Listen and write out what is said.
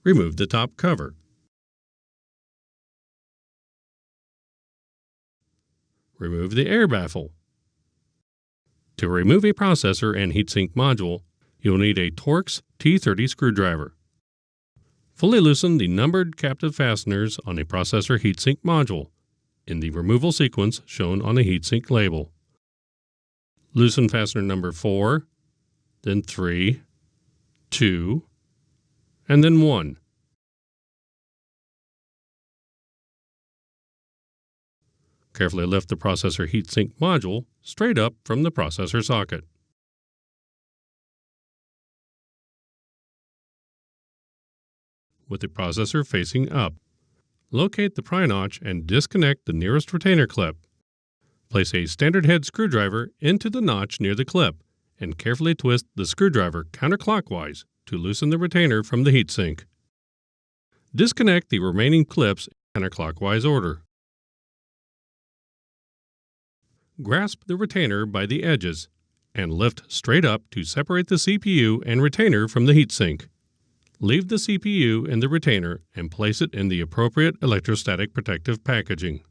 remove the top cover. Remove the air baffle. To remove a processor and heatsink module, you'll need a Torx T30 screwdriver. Fully loosen the numbered captive fasteners on a processor heatsink module in the removal sequence shown on the heatsink label. Loosen fastener number 4, then 3, 2, and then 1. Carefully lift the processor heatsink module straight up from the processor socket. With the processor facing up, locate the pry notch and disconnect the nearest retainer clip. Place a standard head screwdriver into the notch near the clip and carefully twist the screwdriver counterclockwise to loosen the retainer from the heatsink. Disconnect the remaining clips in counterclockwise order. Grasp the retainer by the edges and lift straight up to separate the CPU and retainer from the heatsink. Leave the CPU in the retainer and place it in the appropriate electrostatic protective packaging.